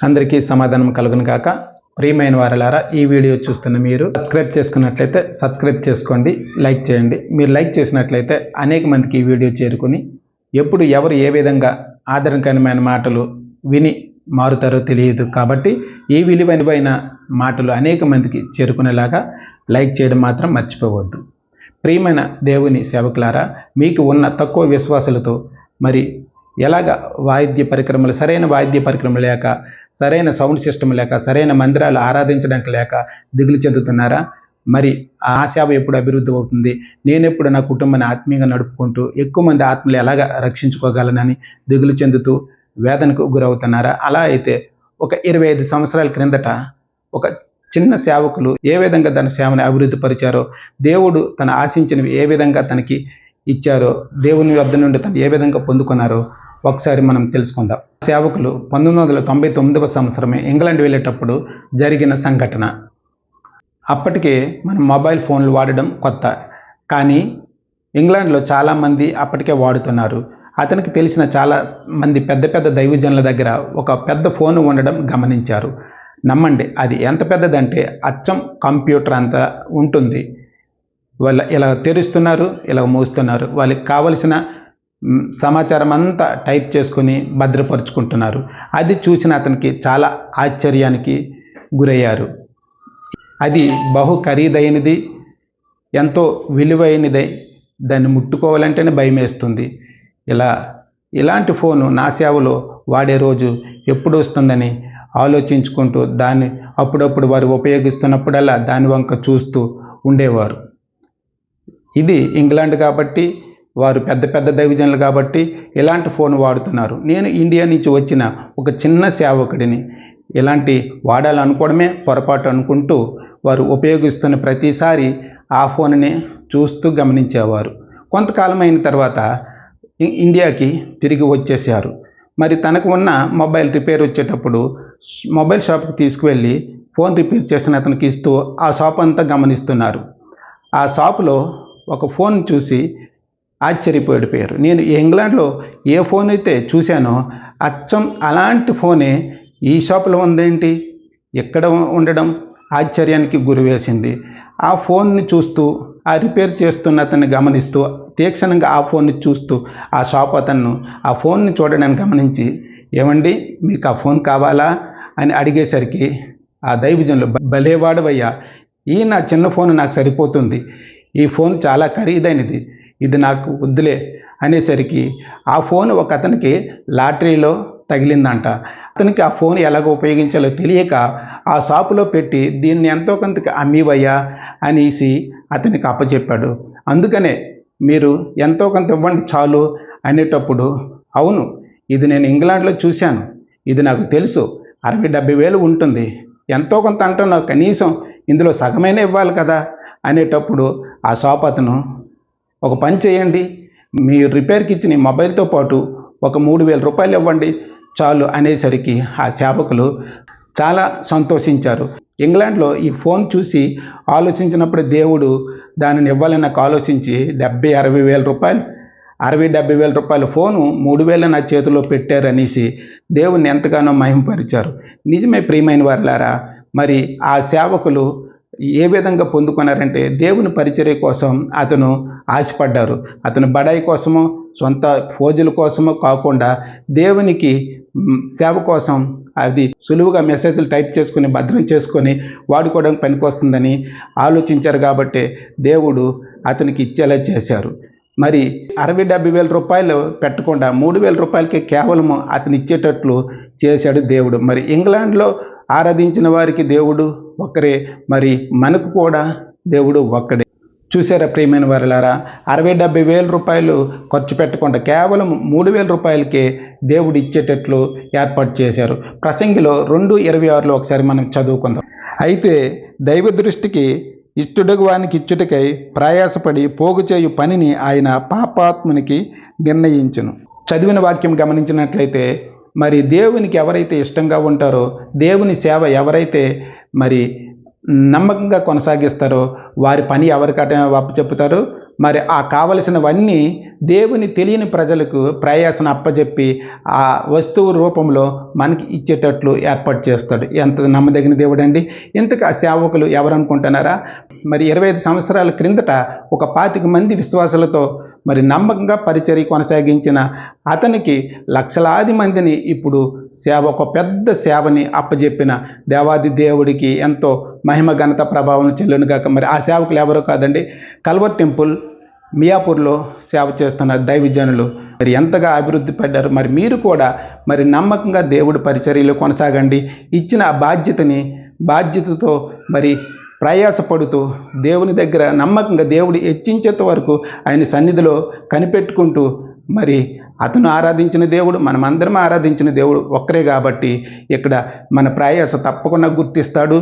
అందరికీ సమాధానం కలుగును కాక. ప్రియమైన వారలారా, ఈ వీడియో చూస్తున్న మీరు సబ్స్క్రైబ్ చేసుకున్నట్లయితే సబ్స్క్రైబ్ చేసుకోండి, లైక్ చేయండి. మీరు లైక్ చేసినట్లయితే అనేక మందికి ఈ వీడియో చేరుకుని ఎప్పుడు ఎవరు ఏ విధంగా ఆదరణకరమైన మాటలు విని మారుతారో తెలియదు. కాబట్టి ఈ విలువైన మాటలు అనేక మందికి చేరుకునేలాగా లైక్ చేయడం మాత్రం మర్చిపోవద్దు. ప్రియమైన దేవుని సేవకులారా, మీకు ఉన్న తక్కువ విశ్వాసాలతో మరి ఎలాగ సరైన వాయిద్య పరికరములు లేక, సరైన సౌండ్ సిస్టమ్ లేక, సరైన మందిరాలు ఆరాధించడానికి లేక దిగులు చెందుతున్నారా? మరి ఆ సేవ ఎప్పుడు అభివృద్ధి అవుతుంది, నేను ఎప్పుడు నా కుటుంబాన్ని ఆత్మీయంగా నడుపుకుంటూ ఎక్కువ మంది ఆత్మలు ఎలాగ రక్షించుకోగలనని దిగులు చెందుతూ వేదనకు గురవుతున్నారా? అలా అయితే ఒక 25 సంవత్సరాల క్రిందట ఒక చిన్న సేవకులు ఏ విధంగా తన సేవను అభివృద్ధి పరిచారో, దేవుడు తన ఆశించినవి ఏ విధంగా తనకి ఇచ్చారో, దేవుని వద్ద నుండి తను ఏ విధంగా పొందుకున్నారో ఒకసారి మనం తెలుసుకుందాం. సేవకులు 1999వ సంవత్సరమే ఇంగ్లాండ్ వెళ్ళేటప్పుడు జరిగిన సంఘటన. అప్పటికే మనం మొబైల్ ఫోన్లు వాడడం కొత్త, కానీ ఇంగ్లాండ్లో చాలామంది అప్పటికే వాడుతున్నారు. అతనికి తెలిసిన చాలా మంది పెద్ద పెద్ద దైవజనుల దగ్గర ఒక పెద్ద ఫోన్ ఉండడం గమనించారు. నమ్మండి, అది ఎంత పెద్దదంటే అచ్చం కంప్యూటర్ అంత ఉంటుంది. వాళ్ళు ఇలా తెరుస్తున్నారు, ఇలా మూస్తున్నారు, వాళ్ళకి కావలసిన సమాచారం అంతా టైప్ చేసుకొని భద్రపరుచుకుంటున్నారు. అది చూసిన అతనికి చాలా ఆశ్చర్యానికి గురయ్యారు. అది బహు ఖరీదైనది, ఎంతో విలువైనది, దాన్ని ముట్టుకోవాలంటేనే భయం వేస్తుంది. ఇలాంటి ఫోను నా సేవలో వాడే రోజు ఎప్పుడు వస్తుందని ఆలోచించుకుంటూ దాన్ని అప్పుడప్పుడు వారు ఉపయోగిస్తున్నప్పుడల్లా దాని వంక చూస్తూ ఉండేవారు. ఇది ఇంగ్లాండ్ కాబట్టి, వారు పెద్ద పెద్ద దైవజనులు కాబట్టి ఇలాంటి ఫోన్ వాడుతున్నారు. నేను ఇండియా నుంచి వచ్చిన ఒక చిన్న సేవకుడిని, ఇలాంటి వాడాలనుకోవడమే పొరపాటు అనుకుంటూ వారు ఉపయోగిస్తున్న ప్రతిసారి ఆ ఫోన్ని చూస్తూ గమనించేవారు. కొంతకాలం అయిన తర్వాత ఇండియాకి తిరిగి వచ్చేసారు. మరి తనకు ఉన్న మొబైల్ రిపేర్ వచ్చేటప్పుడు మొబైల్ షాప్కి తీసుకువెళ్ళి ఫోన్ రిపేర్ చేసిన అతనికి ఇస్తూ ఆ షాప్ అంతా గమనిస్తున్నారు. ఆ షాపులో ఒక ఫోన్ చూసి ఆశ్చర్యపోయారు. నేను ఇంగ్లాండ్లో ఏ ఫోన్ అయితే చూశానో అచ్చం అలాంటి ఫోనే ఈ షాపులో ఉందేంటి, ఎక్కడ ఉండడం ఆశ్చర్యానికి గురివేసింది. ఆ ఫోన్ని చూస్తూ, ఆ రిపేర్ చేస్తున్న అతన్ని గమనిస్తూ తీక్షణంగా ఆ ఫోన్ని చూస్తూ ఆ షాప్ అతను ఆ ఫోన్ని చూడడానికి గమనించి, ఏమండి మీకు ఆ ఫోన్ కావాలా అని అడిగేసరికి ఆ దైవజనులు, భలేవాడవయ్యా, ఈ నా చిన్న ఫోన్ నాకు సరిపోతుంది, ఈ ఫోన్ చాలా ఖరీదైనది, ఇది నాకు వద్దులే అనేసరికి ఆ ఫోన్ ఒక అతనికి లాటరీలో తగిలిందంట. అతనికి ఆ ఫోన్ ఎలాగో ఉపయోగించాలో తెలియక ఆ షాపులో పెట్టి దీన్ని ఎంతో కొంతకి అమ్మివయ్యా అనేసి అతనికి అప్పచెప్పాడు. అందుకనే మీరు ఎంతో కొంత ఇవ్వండి చాలు అనేటప్పుడు, అవును ఇది నేను ఇంగ్లాండ్లో చూశాను, ఇది నాకు తెలుసు, 60-70 వేలు ఉంటుంది, ఎంతో కొంత అంటున్నావు, కనీసం ఇందులో సగమైన ఇవ్వాలి కదా అనేటప్పుడు ఆ షాప్ అతను, ఒక పని చేయండి, మీ రిపేర్కి ఇచ్చిన మొబైల్తో పాటు ఒక 3,000 రూపాయలు ఇవ్వండి చాలు అనేసరికి ఆ సేవకులు చాలా సంతోషించారు. ఇంగ్లాండ్లో ఈ ఫోన్ చూసి ఆలోచించినప్పుడు దేవుడు దానిని ఇవ్వాలని నాకు ఆలోచించి 70-60 వేల రూపాయలు 60-70 వేల రూపాయల ఫోను 3,000 నా చేతిలో పెట్టారనేసి దేవుణ్ణి ఎంతగానో మహిమపరిచారు. నిజమే ప్రియమైన వారలారా, మరి ఆ సేవకులు ఏ విధంగా పొందుకున్నారంటే దేవుని పరిచర్య కోసం అతను ఆశపడ్డారు. అతను బడాయి కోసమో సొంత ఫోజుల కోసమో కాకుండా దేవునికి సేవ కోసం అది సులువుగా మెసేజ్లు టైప్ చేసుకుని భద్రం చేసుకొని వాడుకోవడానికి పనికొస్తుందని ఆలోచించారు. కాబట్టి దేవుడు అతనికి ఇచ్చేలా చేశారు. మరి 60-70 వేల రూపాయలు పెట్టకుండా 3,000 రూపాయలకి కేవలము అతను ఇచ్చేటట్లు చేశాడు దేవుడు. మరి ఇంగ్లాండ్లో ఆరాధించిన వారికి దేవుడు ఒక్కరే, మరి మనకు కూడా దేవుడు ఒక్కడే. చూసారా ప్రియమైన వారలారా, 60-70 వేల రూపాయలు ఖర్చు పెట్టకుండా కేవలం 3,000 రూపాయలకే దేవుడు ఇచ్చేటట్లు ఏర్పాటు చేశారు. ప్రసంగిలో 2:26లో ఒకసారి మనం చదువుకుందాం. అయితే దైవ దృష్టికి ఇష్టడుగు వానికి ఇచ్చుటకై ప్రయాసపడి పోగు చేయు పనిని ఆయన పాపాత్మునికి నిర్ణయించును. చదివిన వాక్యం గమనించినట్లయితే, మరి దేవునికి ఎవరైతే ఇష్టంగా ఉంటారో, దేవుని సేవ ఎవరైతే మరి నమ్మకంగా కొనసాగిస్తారో వారి పని ఎవరికట అప్పచెప్పుతారు? మరి ఆ కావలసినవన్నీ దేవుని తెలియని ప్రజలకు ప్రయాసను అప్పజెప్పి ఆ వస్తువు రూపంలో మనకి ఇచ్చేటట్లు ఏర్పాటు చేస్తాడు. ఎంత నమ్మదగిన దేవుడు అండి. ఇంతకు ఆ సేవకులు ఎవరు అనుకుంటున్నారా? మరి 25 సంవత్సరాల క్రిందట ఒక 25 మంది విశ్వాసులతో మరి నమ్మకంగా పరిచర్య కొనసాగించిన అతనికి లక్షలాది మందిని ఇప్పుడు ఒక పెద్ద సేవని అప్పజెప్పిన దేవాది దేవుడికి ఎంతో మహిమ ఘనత ప్రభావం చెల్లునుగాక. మరి ఆ సేవకులు ఎవరో కాదండి, కల్వర్ టెంపుల్ మియాపూర్లో సేవ చేస్తున్న దైవజనులు మరి ఎంతగా అభివృద్ధి పడ్డారు. మరి మీరు కూడా మరి నమ్మకంగా దేవుడి పరిచర్యలో కొనసాగండి. ఇచ్చిన ఆ బాధ్యతతో మరి ప్రయాసపడుతూ దేవుని దగ్గర నమ్మకంగా దేవుడు హెచ్చించేంత వరకు ఆయన సన్నిధిలో కనిపెట్టుకుంటూ మరి అతను ఆరాధించిన దేవుడు, మనమందరం ఆరాధించిన దేవుడు ఒక్కరే కాబట్టి ఇక్కడ మన ప్రయాస తప్పకుండా గుర్తిస్తాడు.